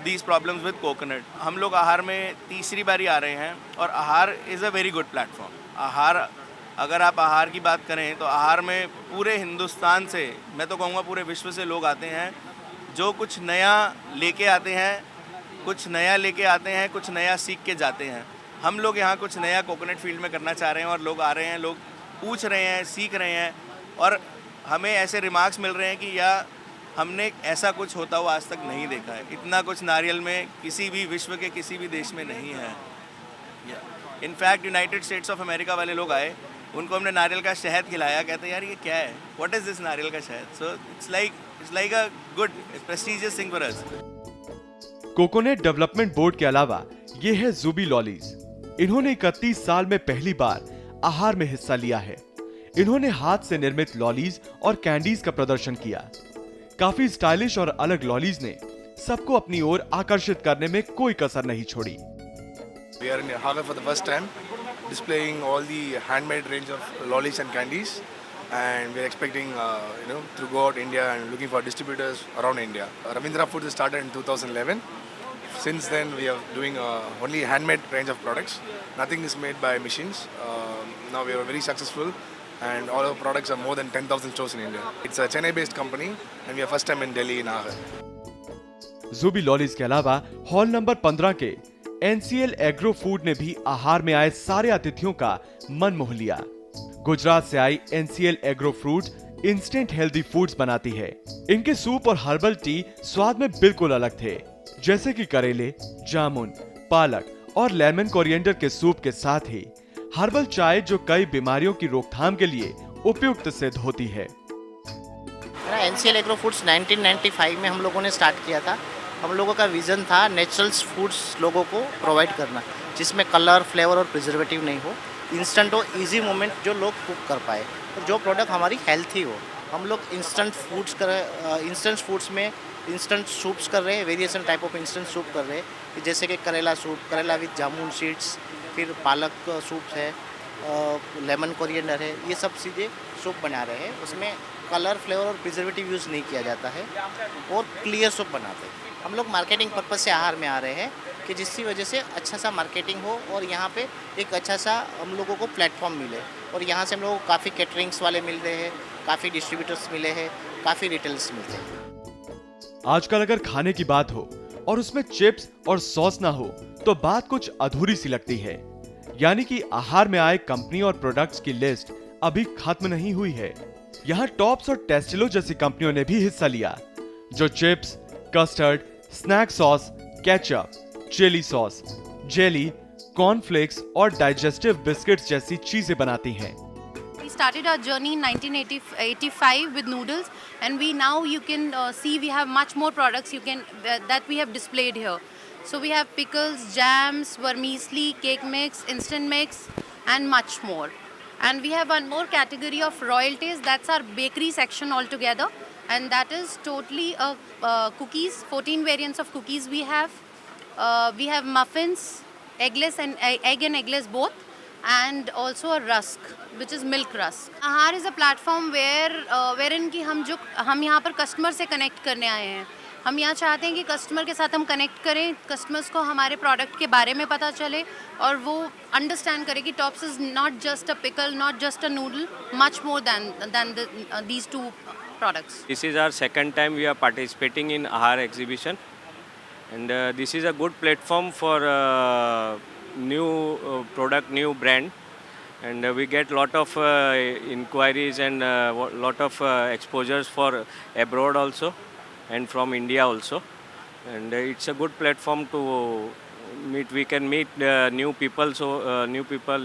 these problems with coconut. हम लोग आहार में तीसरी बारी आ रहे हैं और आहार is a very good platform. आहार, अगर आप आहार की बात करें तो आहार में पूरे हिंदुस्तान से, मैं तो कहूँगा पूरे विश्व से लोग आते हैं, जो कुछ नया लेके आते हैं, कुछ नया सीख के जाते हैं। हम लोग यहाँ कुछ नया कोकोनट फील्ड में करना चाह रहे हैं और लोग आ रहे हैं, लोग पूछ रहे हैं, सीख रहे हैं और हमें ऐसे रिमार्क्स मिल रहे हैं कि या हमने ऐसा कुछ होता हुआ आज तक नहीं देखा है। इतना कुछ नारियल में किसी भी विश्व के किसी भी देश में नहीं है। In fact United states of America वाले लोग आए, उनको हमने नारियल का शहद खिलाया, कहते हैं यार ये क्या है, व्हाट इज़ दिस नारियल का शहद। So it's like a good prestigious thing for us. Coconut development board के अलावा ये है जुबी लॉलीज। इन्होंने 31 साल में पहली बार आहार में हिस्सा लिया है। इन्होंने हाथ से निर्मित लॉलीज और कैंडीज का प्रदर्शन किया। काफी स्टाइलिश और अलग लॉलीज ने सबको अपनी ओर आकर्षित करने में कोई कसर नहीं छोड़ी। We are in Hagar for the first time, displaying all the handmade range of lollies and candies, and we are expecting, to go out India and looking for distributors around India. Ravindra Foods started in 2011. Since then, we are doing only handmade range of products. Nothing is made by machines. Now we are very successful, and all our products are more than 10,000 stores in India. It's a Chennai-based company, and we are first time in Delhi in Hagar. ज़ुबी lollies के अलावा hall number 15 के NCL agro food ने भी आहार में आए सारे अतिथियों का मन मोह लिया। गुजरात से आई NCL agro food instant healthy foods बनाती है। इनके सूप और हर्बल टी स्वाद में बिल्कुल अलग थे, जैसे कि करेले, जामुन, पालक और लेमन कोरिएंडर के सूप के साथ ही हर्बल चाय जो कई बीमारियों की रोकथाम के लिए उपयुक्त सिद्ध होती है। NCL एग्रो फूड्स 1995 में हम लोगों ने स्टार्ट किया था। हम लोगों का विज़न था नेचुरल्स फूड्स लोगों को प्रोवाइड करना, जिसमें कलर, फ्लेवर और प्रिजर्वेटिव नहीं हो, इंस्टेंट हो, इजी मोमेंट जो लोग कुक कर पाए और जो प्रोडक्ट हमारी हेल्थी हो। हम लोग इंस्टेंट फूड्स में इंस्टेंट सूप्स कर रहे हैं, variation type of instant soup कर रहे हैं, जैसे कि करेला सूप, करेला विद जामुन सीड्स, फिर पालक सूप है, लेमन कोरिएंडर है, ये सब चीज़ें सूप बना रहे हैं। उसमें कलर, फ्लेवर और प्रिजर्वेटिव यूज़ नहीं किया जाता है और क्लियर सूप बनाते हैं। हम लोग मार्केटिंग पर्पस से आहार में आ रहे हैं कि जिसकी वजह से अच्छा सा मार्केटिंग हो और यहाँ पे एक अच्छा सा हम लोगों को प्लेटफॉर्म मिले और यहाँ से हम लोगों को काफ़ी कैटरिंग्स वाले मिल रहे हैं, काफ़ी डिस्ट्रीब्यूटर्स मिले हैं, काफ़ी रिटेलर्स मिलते हैं। आजकल अगर खाने की बात हो और उसमें चिप्स और सॉस ना हो तो बात कुछ अधूरी सी लगती है। यानी कि आहार में आए कंपनी और प्रोडक्ट्स की लिस्ट अभी खत्म नहीं हुई है। यहाँ टॉप्स और टेस्टिलो जैसी कंपनियों ने भी हिस्सा लिया, जो chips, custard, snack sauce, ketchup, chilli sauce, jelly, cornflakes और डाइजेस्टिव बिस्किट्स जैसी चीजें बनाती हैं। We started our journey in 1985 with noodles, and now you can see we have much more products that we have displayed here. So we have pickles, jams, vermicelli, cake mix, instant mix, and much more. And we have one more category of royalties. That's our bakery section altogether, and that is totally cookies. 14 variants of cookies we have. We have muffins, eggless and egg and eggless both, and also a rusk, which is milk rusk. Ahaar is a platform wherein कि हम यहाँ पर customer से connect करने आए हैं। हम यहाँ चाहते हैं कि कस्टमर के साथ हम कनेक्ट करें, कस्टमर्स को हमारे प्रोडक्ट के बारे में पता चले और वो अंडरस्टैंड करें कि tops is not just a pickle, not just a noodle, much more than these two products. This is our second time we are participating in Ahaar exhibition, and this is a good platform for new product, new brand, and we get lot of inquiries and lot of exposures for abroad also and from India also, and it's a good platform to meet. We can meet new people,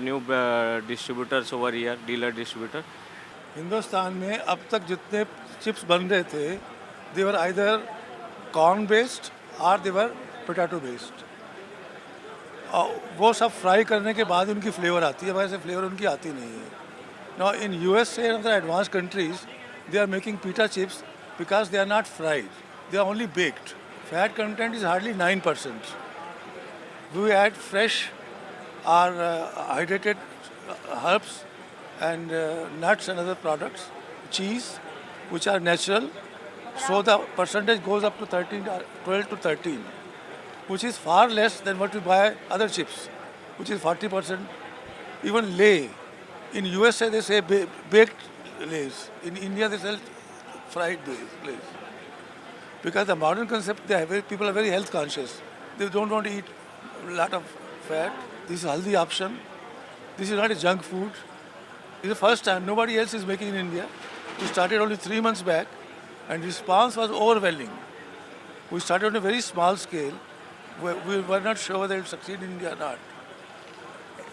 new distributors over here, dealer distributor. Hindustan में अब तक जितने chips बन रहे थे, they were either corn based or they were potato based. वो सब fry करने के बाद उनकी फ्लेवर आती है, वैसे फ्लेवर उनकी आती नहीं है। Now in USA and other advanced countries, they are making pita chips because they are not fried, they are only baked. Fat content is hardly 9%. We add fresh or hydrated herbs and nuts and other products, cheese, which are natural, so the percentage goes up to 12 to 13, which is far less than what we buy other chips, which is 40%. Even Lay, in USA they say baked Lays, in India they sell fried Lays. Because the modern concept, people are very health conscious. They don't want to eat a lot of fat. This is a healthy option. This is not a junk food. It's the first time, nobody else is making in India. We started only 3 months back, and response was overwhelming. We started on a very small scale. We were not sure whether it would succeed in India or not.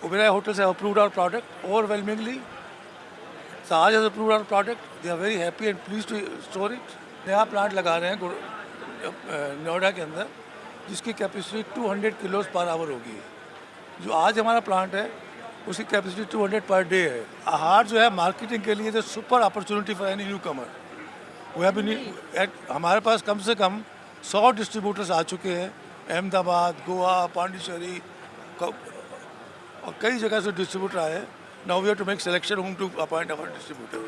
Oberoi Hotels have approved our product overwhelmingly. Taj has approved our product. They are very happy and pleased to store it. नया plant लगा रहे हैं नोएडा के अंदर, जिसकी capacity 200 किलोस per hour होगी। जो आज हमारा प्लांट है उसकी कैपेसिटी 200 पर डे है। आहार जो है मार्केटिंग के लिए super opportunity for any newcomer. हमारे पास कम से कम 100 डिस्ट्रीब्यूटर्स आ चुके हैं, अहमदाबाद, गोवा, पांडिचेरी और कई जगह से डिस्ट्रीब्यूटर आए हैं. Now we have to make selection whom to appoint our distributor.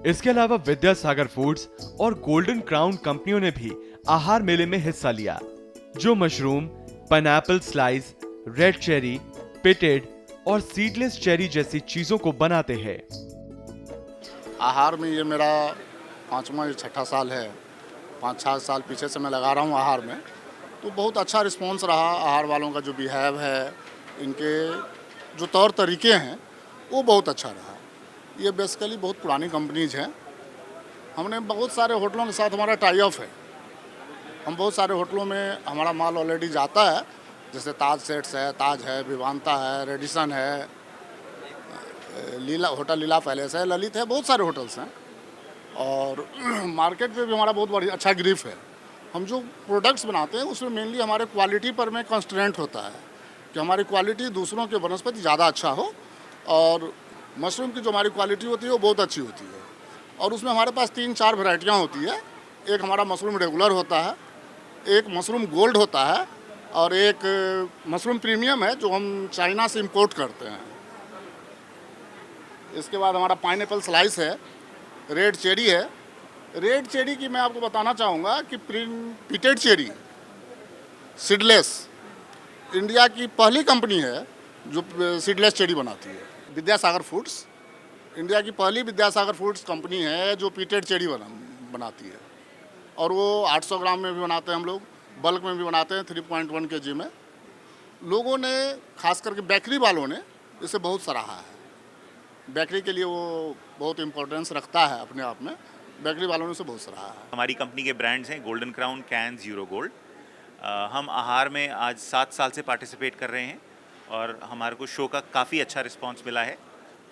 इसके अलावा विद्यासागर फूड्स और गोल्डन क्राउन कंपनियों ने भी आहार मेले में हिस्सा लिया, जो mushroom, pineapple slice, red cherry, pitted और सीडलेस चेरी जैसी चीजों को बनाते हैं. आहार में ये मेरा 5वां या 6ठा साल है. 5-6 साल पीछे से मैं लगा रहा हूँ आहार में, तो बहुत अच्छा रिस्पॉन्स रहा. आहार वालों का जो बिहेव है, इनके जो तौर तरीके हैं, वो बहुत अच्छा रहा. ये बेसिकली बहुत पुरानी कंपनीज हैं. हमने बहुत सारे होटलों के साथ हमारा टाई ऑफ है. हम बहुत सारे होटलों में हमारा माल ऑलरेडी जाता है, जैसे ताज सेट्स है, ताज है, विवांता है, रेडिसन है, होटल लीला पैलेस है, ललित है, बहुत सारे होटल्स हैं. और मार्केट में भी हमारा बहुत बढ़िया अच्छा ग्रिप है. हम जो प्रोडक्ट्स बनाते हैं उसमें मेनली हमारे क्वालिटी पर में कंस्ट्रेंट होता है कि हमारी क्वालिटी दूसरों के बनस्पति ज़्यादा अच्छा हो. और मशरूम की जो हमारी क्वालिटी होती है वो बहुत अच्छी होती है. और उसमें हमारे पास 3-4 वैरायटियाँ होती है. एक हमारा मशरूम रेगुलर होता है, एक मशरूम गोल्ड होता है, और एक मशरूम प्रीमियम है जो हम चाइना से इंपोर्ट करते हैं. इसके बाद हमारा पाइनएप्पल स्लाइस है, रेड चेरी है. रेड चेरी की मैं आपको बताना चाहूँगा कि पिटेड चेरी सीडलेस इंडिया की पहली कंपनी है जो सीडलेस चेरी बनाती है. विद्यासागर फूड्स इंडिया की पहली विद्यासागर फूड्स कंपनी है जो पिटेड चेरी बनाती है. और वो 800 ग्राम में भी बनाते हैं हम लोग, बल्क में भी बनाते हैं 3.1 kg में. लोगों ने खास करके बेकरी वालों ने इसे बहुत सराहा है. बेकरी के लिए वो बहुत इम्पोर्टेंस रखता है अपने आप में. बेकरी वालों ने उसे बहुत सराहा है. हमारी कंपनी के ब्रांड्स हैं golden crown, cans, euro gold. हम आहार में आज 7 साल से पार्टिसिपेट कर रहे हैं और हमारे को शो का काफ़ी अच्छा रिस्पांस मिला है.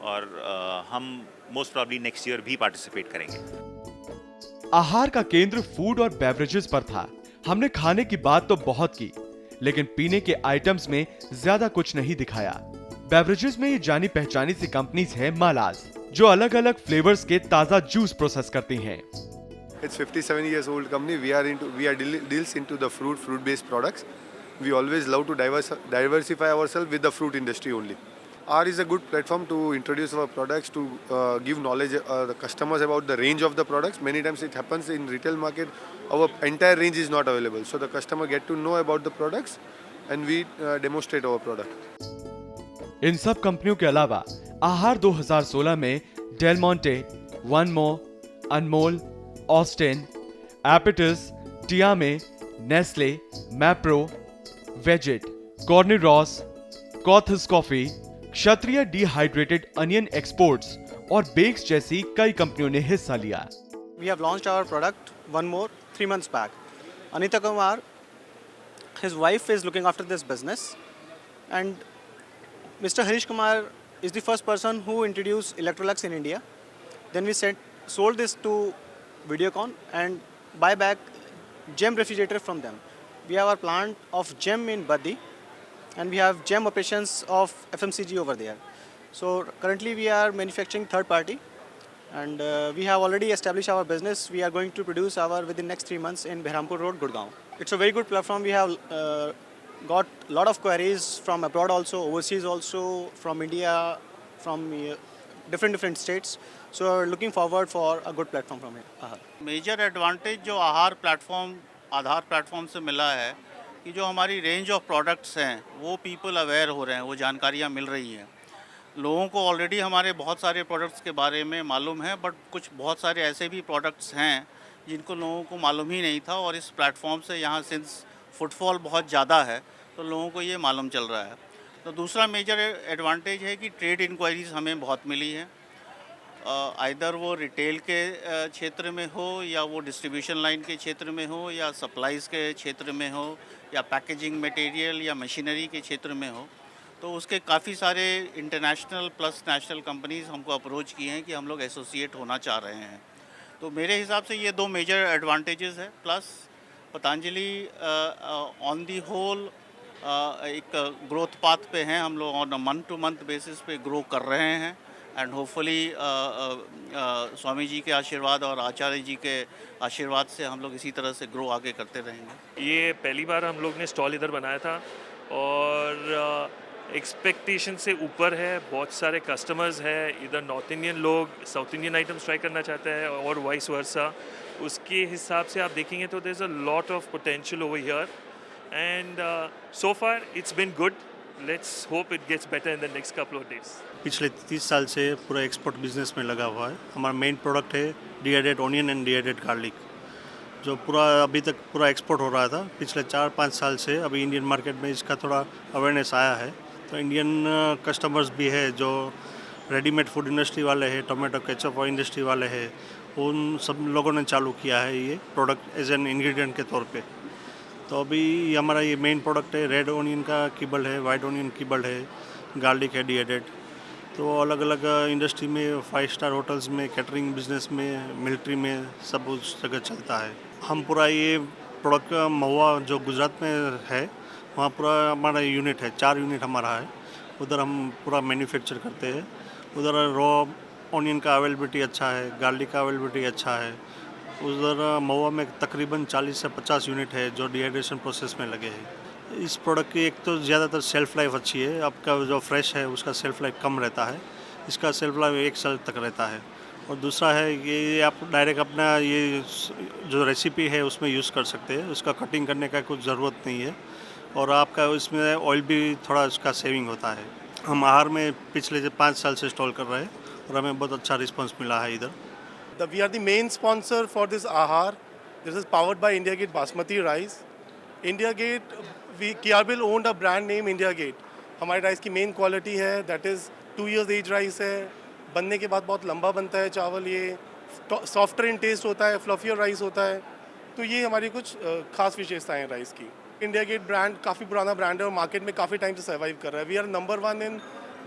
और हम मोस्ट प्रॉब्ली नेक्स्ट ईयर भी पार्टिसिपेट करेंगे. आहार का केंद्र फूड और बेवरेजेस पर था. हमने खाने की बात तो बहुत की, लेकिन पीने के आइटम्स में ज्यादा कुछ नहीं दिखाया. बेवरेजेस में ये जानी पहचानी सी कंपनीज है मालाज, जो अलग अलग फ्लेवर्स के ताजा जूस प्रोसेस करती हैं. It's 57 years old company. We are deals into the fruit based products. We always love to diversify ourselves with the fruit industry only. R is a good platform to introduce our products, to give knowledge the customers about the range of the products. Many times it happens in retail market, our entire range is not available. So the customer get to know about the products and we demonstrate our product. इन सब कंपनियों के अलावा आहार 2016 में del Monte, one more, अनमोल, Austin, एपिटस, टियामे, Nestle, Mapro, वेजिट, कॉर्निरॉस, कॉथस coffee, क्षत्रिय dehydrated onion exports और bakes जैसी कई कंपनियों ने हिस्सा लिया. We have launched our product One More 3 months back. Anita Kumar, his wife is looking after this business, and Mr. Harish Kumar is the first person who introduced Electrolux in India. Then we sold this to Videocon and buy back Gem refrigerator from them. We have our plant of Gem in Baddi, and we have Gem operations of FMCG over there. So currently we are manufacturing third party, and we have already established our business. We are going to produce our within next 3 months in Behrampur Road, Gurgaon. It's a very good platform. We have got a lot of queries from abroad also, overseas also, from India, from different states. So we're looking forward for a good platform from here. Major advantage जो Aahar platform से मिला है कि जो हमारी range of products हैं वो people aware हो रहे हैं, वो जानकारियाँ मिल रही हैं. लोगों को ऑलरेडी हमारे बहुत सारे प्रोडक्ट्स के बारे में मालूम है, बट कुछ बहुत सारे ऐसे भी प्रोडक्ट्स हैं जिनको लोगों को मालूम ही नहीं था. और इस प्लेटफॉर्म से यहाँ सिंस फुटफॉल बहुत ज़्यादा है तो लोगों को ये मालूम चल रहा है. तो दूसरा मेजर एडवांटेज है कि ट्रेड इंक्वायरीज़ हमें बहुत मिली हैं. आइदर वो रिटेल के क्षेत्र में हो, या वो डिस्ट्रीब्यूशन लाइन के क्षेत्र में हो, या सप्लाईज़ के क्षेत्र में हो, या पैकेजिंग मटेरियल या मशीनरी के क्षेत्र में हो. तो उसके काफ़ी सारे इंटरनेशनल प्लस नेशनल कंपनीज़ हमको अप्रोच किए हैं कि हम लोग एसोसिएट होना चाह रहे हैं. तो मेरे हिसाब से ये 2 मेजर एडवांटेजेस है. Plus Patanjali on the whole एक ग्रोथ पाथ पे हैं हम लोग, on a month to month basis पे ग्रो कर रहे हैं एंड होपफुली स्वामी जी के आशीर्वाद और आचार्य जी के आशीर्वाद से हम लोग इसी तरह से ग्रो आगे करते रहेंगे। ये पहली बार हम लोग ने स्टॉल इधर बनाया था और एक्सपेक्टेशन से ऊपर है। बहुत सारे कस्टमर्स हैं, इधर नॉर्थ इंडियन लोग साउथ इंडियन आइटम्स ट्राई करना चाहते हैं और वाइस वर्सा। उसके हिसाब से आप देखेंगे तो there is a lot of potential over here and so far it's been good. Let's hope it gets better in the next couple of days. पिछले 30 साल से पूरा एक्सपोर्ट बिजनेस में लगा हुआ है। हमारा मेन प्रोडक्ट है dehydrated onion and dehydrated garlic, जो पूरा अभी तक पूरा एक्सपोर्ट हो रहा था। पिछले 4-5 साल से अभी इंडियन मार्केट में इसका थोड़ा अवेयरनेस आया है, तो इंडियन कस्टमर्स भी है जो रेडीमेड फूड इंडस्ट्री वाले हैं, टोमेटो केचप इंडस्ट्री वाले हैं, उन सब लोगों ने चालू किया है ये प्रोडक्ट एज एन इंग्रेडिएंट के तौर पे। तो अभी हमारा ये मेन प्रोडक्ट है, रेड ओनियन का कीबल है, वाइट ओनियन कीबल है, गार्लिक है डिहाइड्रेट। तो अलग अलग इंडस्ट्री में 5 स्टार होटल्स में, कैटरिंग बिजनेस में, मिलिट्री में सब उस जगह चलता है। हम पूरा ये प्रोडक्ट महुआ जो गुजरात में है, वहाँ पूरा हमारा यूनिट है, 4 यूनिट हमारा है। उधर हम पूरा मैन्युफैक्चर करते हैं। उधर रॉ ऑनियन का अवेलेबिलिटी अच्छा है, गार्लिक का अवेलेबिलिटी अच्छा है। उधर महुआ में तकरीबन 40 से 50 यूनिट है जो डिहाइड्रेशन प्रोसेस में लगे हैं। इस प्रोडक्ट की एक तो ज़्यादातर सेल्फ़ लाइफ अच्छी है, आपका जो फ्रेश है उसका सेल्फ़ लाइफ कम रहता है, इसका सेल्फ़ लाइफ 1 साल तक रहता है। और दूसरा है ये आप डायरेक्ट अपना ये जो रेसिपी है उसमें यूज़ कर सकते हैं, उसका कटिंग करने का कुछ ज़रूरत नहीं है। और आपका इसमें ऑयल भी थोड़ा उसका सेविंग होता है। हम आहार में पिछले 5 साल से स्टॉल कर रहे हैं और हमें बहुत अच्छा रिस्पॉन्स मिला है इधर। We are the main sponsor for this Ahar. This is powered by India Gate Basmati rice. India Gate, KRBL owned a brand name India Gate. हमारे राइस की मेन क्वालिटी है, that is 2 years age rice है। बनने के बाद बहुत लंबा बनता है चावल, ये सॉफ्टर इन टेस्ट होता है, फ्लफियर राइस होता है। तो ये हमारी कुछ खास विशेषताएं हैं राइस की। इंडिया गेट ब्रांड काफ़ी पुराना ब्रांड है और मार्केट में काफ़ी टाइम से सर्वाइव कर रहा है। We are number 1 in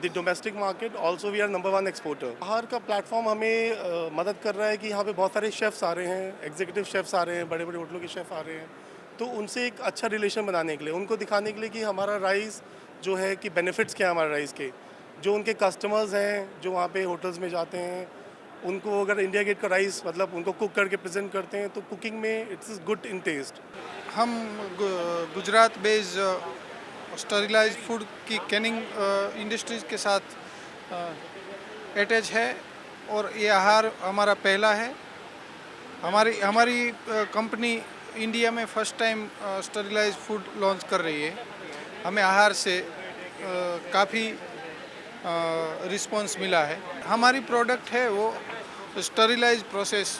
the domestic market, also we are number 1 exporter. Aahar का प्लेटफॉर्म हमें मदद कर रहा है कि यहाँ पे बहुत सारे शेफ़्स आ रहे हैं, एग्जीक्यूटिव शेफ़्स आ रहे हैं, बड़े बड़े होटलों के शेफ़ आ रहे हैं। तो उनसे एक अच्छा रिलेशन बनाने के लिए, उनको दिखाने के लिए कि हमारा राइस जो है कि बेनिफिट्स क्या है हमारे राइस के। जो उनके कस्टमर्स हैं जो वहाँ पे होटल्स में जाते हैं, उनको अगर इंडिया गेट का राइस मतलब उनको कुक करके प्रेजेंट करते हैं तो कुकिंग में it's is good in taste. हम गुजरात बेस्ड स्टरीलाइज फूड की कैनिंग इंडस्ट्रीज़ के साथ अटैच है और ये आहार हमारा पहला है। हमारी कंपनी इंडिया में फर्स्ट टाइम स्टरीलाइज फूड लॉन्च कर रही है। हमें आहार से काफ़ी रिस्पांस मिला है। हमारी प्रोडक्ट है वो स्टरीलाइज प्रोसेस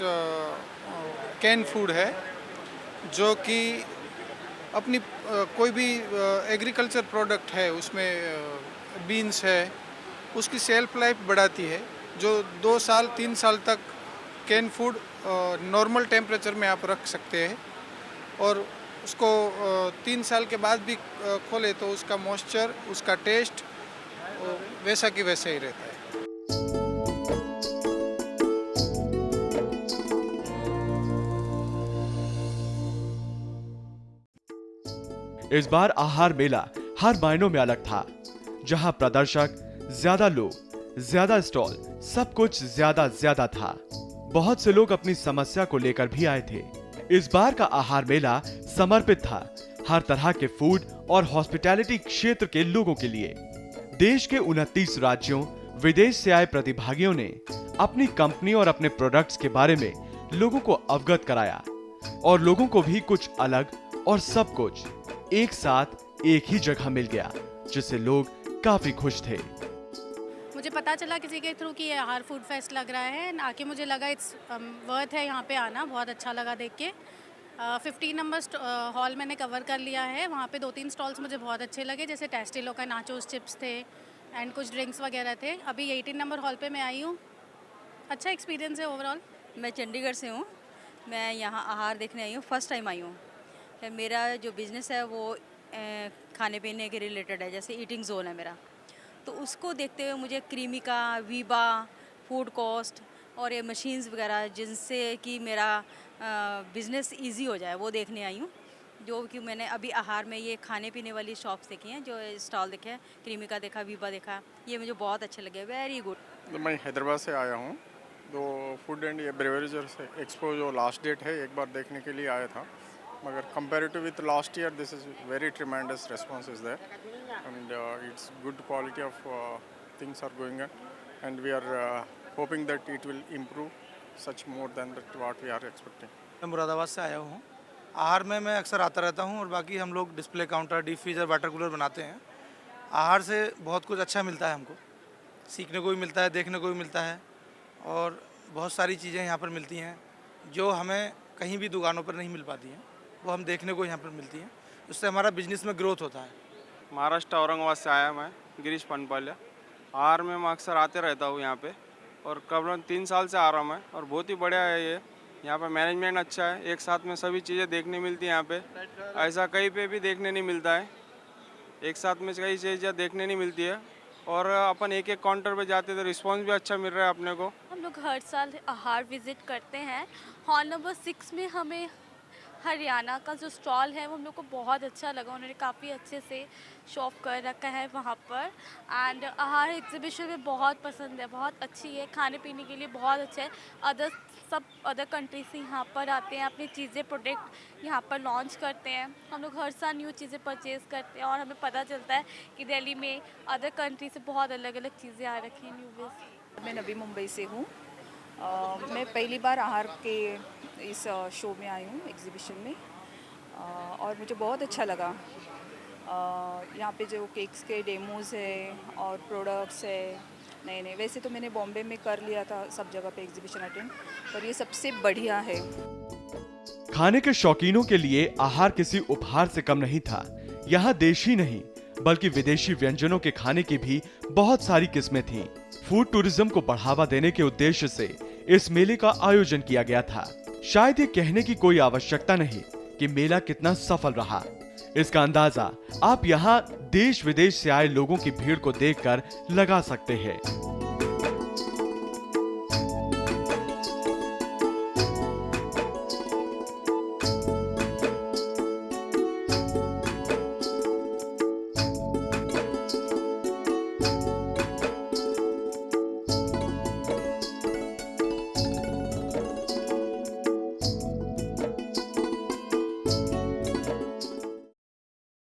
कैन फूड है, जो कि अपनी कोई भी एग्रीकल्चर प्रोडक्ट है उसमें बीन्स है, उसकी सेल्फ लाइफ बढ़ाती है, जो 2 साल 3 साल तक कैन फूड नॉर्मल टेम्परेचर में आप रख सकते हैं और उसको 3 साल के बाद भी खोले तो उसका मॉइस्चर, उसका टेस्ट वैसा कि वैसा ही रहता है। इस बार आहार मेला हर मायनों में अलग था, जहां प्रदर्शक, ज्यादा लोग, ज्यादा स्टॉल, सब कुछ ज्यादा था। बहुत से लोग अपनी समस्या को लेकर भी आए थे। इस बार का आहार मेला समर्पित था हर तरह के फूड और हॉस्पिटैलिटी क्षेत्र के लोगों के लिए। देश के 29 राज्यों, विदेश से आए प्रतिभागियों ने अपनी कंपनी और अपने प्रोडक्ट्स के बारे में लोगों को अवगत कराया और लोगों को भी कुछ अलग और सब कुछ एक साथ एक ही जगह मिल गया, जिससे लोग काफी खुश थे। मुझे पता चला किसी के थ्रू कि ये आहार फूड फेस्ट लग रहा है, आके मुझे लगा इट्स वर्थ है यहाँ पे आना। बहुत अच्छा लगा देख के। 15 नंबर हॉल मैंने कवर कर लिया है। वहाँ पे 2-3 स्टॉल्स मुझे बहुत अच्छे लगे, जैसे टेस्टिलो का नाचोस चिप्स थे एंड कुछ ड्रिंक्स वगैरह थे। अभी 18 नंबर हॉल पे मैं आई हूँ। अच्छा एक्सपीरियंस है ओवरऑल। मैं चंडीगढ़ से हूँ। मैं यहाँ आहार देखने आई हूँ, फर्स्ट टाइम आई हूँ। मेरा जो बिज़नेस है वो खाने पीने के रिलेटेड है, जैसे ईटिंग जोन है मेरा। तो उसको देखते हुए मुझे क्रीमिका, वीबा, फूड कॉस्ट और ये मशीन्स वगैरह जिनसे कि मेरा बिज़नेस इजी हो जाए वो देखने आई हूँ। जो कि मैंने अभी आहार में ये खाने पीने वाली शॉप्स देखी हैं, जो स्टॉल देखे हैं, क्रीमिका देखा, वीबा देखा, ये मुझे बहुत अच्छे लगे, वेरी गुड। मैं हैदराबाद से आया हूँ, तो फूड एंड ब्रेवरेजर्स एक्सपो जो लास्ट डेट है एक बार देखने के लिए आया था, मगर comparative with last year this is very tremendous response is there and it's good quality of things are going and we are hoping that it will improve such more than that what we are expecting. मैं मुरादाबाद से आया हूँ। आहार में मैं अक्सर आता रहता हूँ और बाकी हम लोग display counter, deep freezer, water cooler बनाते हैं। आहार से बहुत कुछ अच्छा मिलता है, हमको सीखने को भी मिलता है, देखने को भी मिलता है और बहुत सारी चीज़ें यहाँ पर मिलती हैं जो हमें कहीं भी दुकानों पर नहीं मिल पाती हैं, वो हम देखने को यहाँ पर मिलती हैं। उससे हमारा बिजनेस में ग्रोथ होता है। महाराष्ट्र औरंगाबाद से आया मैं, गिरीश पनपाल्या। आहार में मैं अक्सर आते रहता हूँ यहाँ पे और करीबन 3 साल से आ रहा हूँ मैं और बहुत ही बढ़िया है ये। यहाँ पे मैनेजमेंट अच्छा है, एक साथ में सभी चीज़ें देखने मिलती हैं यहाँ पे, ऐसा कहीं पे भी देखने नहीं मिलता है। एक साथ में कई चीज़ें देखने नहीं मिलती है और अपन एक एक काउंटर पे जाते तो रिस्पांस भी अच्छा मिल रहा है अपने को। हम लोग हर साल आहार विज़िट करते हैं। हॉल नंबर 6 में हमें हरियाणा का जो स्टॉल है वो हम लोग को बहुत अच्छा लगा, उन्होंने काफ़ी अच्छे से शॉप कर रखा है वहाँ पर। एंड आहार एग्जीबिशन में बहुत पसंद है, बहुत अच्छी है, खाने पीने के लिए बहुत अच्छा है। सब अदर कंट्री से यहाँ पर आते हैं, अपनी चीज़ें प्रोडक्ट यहाँ पर लॉन्च करते हैं। हम लोग हर साल न्यू चीज़ें परचेज़ करते हैं और हमें पता चलता है कि दिल्ली में अदर कंट्री से बहुत अलग अलग चीज़ें आ रखी हैं न्यू वेज। मैं नवी मुंबई से हूँ। मैं पहली बार आहार के इस शो में आई हूँ, एग्जीबिशन में, और मुझे बहुत अच्छा लगा। यहाँ पे जो केक्स के डेमोज़ है और प्रोडक्ट्स है नए, वैसे तो मैंने बॉम्बे में कर लिया था सब जगह पे एग्जीबिशन अटेंड, पर ये सबसे बढ़िया है। खाने के शौकीनों के लिए आहार किसी उपहार से कम नहीं था। यहाँ देशी नहीं बल्कि विदेशी व्यंजनों के खाने की भी बहुत सारी किस्में थीं। फूड टूरिज्म को बढ़ावा देने के उद्देश्य से इस मेले का आयोजन किया गया था। शायद ये कहने की कोई आवश्यकता नहीं कि मेला कितना सफल रहा। इसका अंदाजा आप यहाँ देश विदेश से आए लोगों की भीड़ को देखकर लगा सकते हैं।